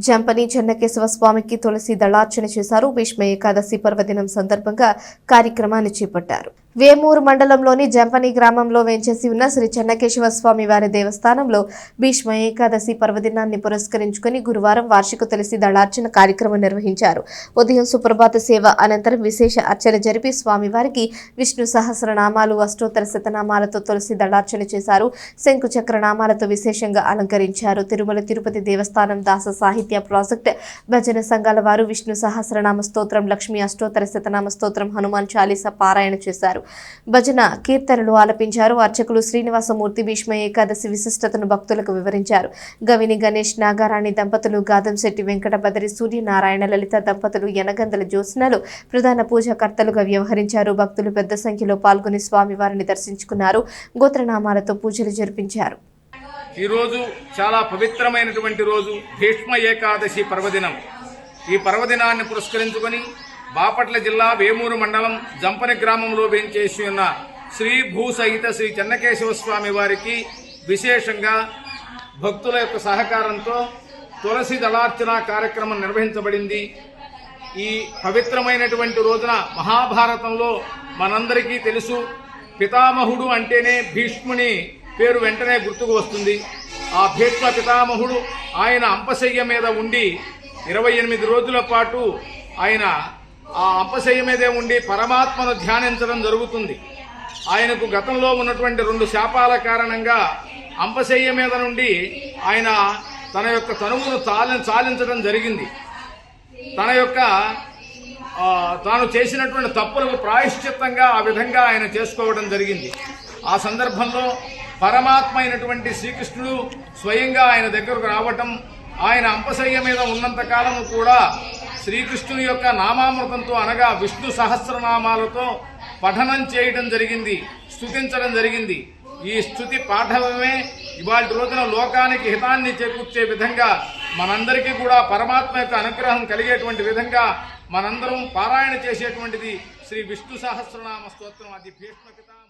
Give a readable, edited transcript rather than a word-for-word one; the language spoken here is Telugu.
జంపని చెన్నకేశవ స్వామికి తులసి దళార్చన చేశారు. భీష్మ ఏకాదశి పర్వదినం సందర్భంగా కార్యక్రమాన్ని చేపట్టారు. వేమూరు మండలంలోని జంపని గ్రామంలో వేంచేసి ఉన్న శ్రీ చెన్నకేశవ స్వామి వారి దేవస్థానంలో భీష్మ ఏకాదశి పర్వదినాన్ని పురస్కరించుకుని గురువారం వార్షిక తులసి దళార్చన కార్యక్రమం నిర్వహించారు. ఉదయం సుప్రభాత సేవ అనంతరం విశేష అర్చన జరిపి స్వామివారికి విష్ణు సహస్రనామాలు, అష్టోత్తర శతనామాలతో తులసి దళార్చన చేశారు. శంకు చక్ర నామాలతో విశేషంగా అలంకరించారు. తిరుమల తిరుపతి దేవస్థానం దాస సాహిత్య ప్రాజెక్ట్ భజన సంఘాల వారు విష్ణు సహస్రనామ స్తోత్రం, లక్ష్మీ అష్టోత్తర శతనామ స్తోత్రం, హనుమాన్ చాలీసా పారాయణ చేశారు. భజన కీర్తనలు ఆలపించారు. అర్చకులు శ్రీనివాసమూర్తి భీష్మ ఏకాదశి విశిష్టతను భక్తులకు వివరించారు. గవిని గణేష్, నాగారాణి దంపతులు, గాదంశెట్టి వెంకట బదరి, సూర్యనారాయణ లలిత దంపతులు, యనగందల జ్యోత్స్నలు ప్రధాన పూజాకర్తలుగా వ్యవహరించారు. భక్తులు పెద్ద సంఖ్యలో పాల్గొని స్వామివారిని దర్శించుకున్నారు. గోత్రనామాలతో పూజలు జరిపించారు. ఈ రోజు చాలా పవిత్రమైనటువంటి రోజు, భీష్మ ఏకాదశి పర్వదినం. ఈ పర్వదినాన్ని పురస్కరించుకొని బాపట్ల జిల్లా వేమూరు మండలం జంపని గ్రామంలో వేంచేసి ఉన్న శ్రీ భూసహిత శ్రీ చెన్నకేశవ స్వామి వారికి విశేషంగా భక్తుల యొక్క సహకారంతో తులసి దళార్చన కార్యక్రమం నిర్వహించబడింది. ఈ పవిత్రమైనటువంటి రోజున మహాభారతంలో మనందరికీ తెలుసు, పితామహుడు అంటేనే భీష్ముని పేరు వెంటనే గుర్తుకు వస్తుంది. ఆ భీష్మ పితామహుడు ఆయన అంపశయ్య మీద ఉండి 28 రోజుల పాటు ఆయన ఆ అంపశయ్య మీదే ఉండి పరమాత్మను ధ్యానించడం జరుగుతుంది. ఆయనకు గతంలో ఉన్నటువంటి 2 శాపాల కారణంగా అంపశయ్య మీద నుండి ఆయన తన యొక్క తనువును చాలించడం జరిగింది. తన యొక్క తాను చేసినటువంటి తప్పులకు ప్రాయశ్చిత్తంగా ఆ విధంగా ఆయన చేసుకోవడం జరిగింది. ఆ సందర్భంలో పరమాత్మ అయినటువంటి శ్రీకృష్ణుడు స్వయంగా ఆయన దగ్గరకు రావటం, ఆయన అంపశయ్య మీద ఉన్నంత కాలము కూడా శ్రీకృష్ణుని యొక్క నామామృతంతో అనగా విష్ణు సహస్రనామాలతో పఠనం చేయడం జరిగింది, స్తుతించడం జరిగింది. ఈ స్తుతి పాఠమే ఇవాళ రోజున లోకానికి హితాన్ని చేకూర్చే విధంగా మనందరికీ కూడా పరమాత్మ యొక్క అనుగ్రహం కలిగేటువంటి విధంగా మనందరం పారాయణ చేసేటువంటిది శ్రీ విష్ణు సహస్రనామ స్తోత్రం. అది భీష్మ పితామహ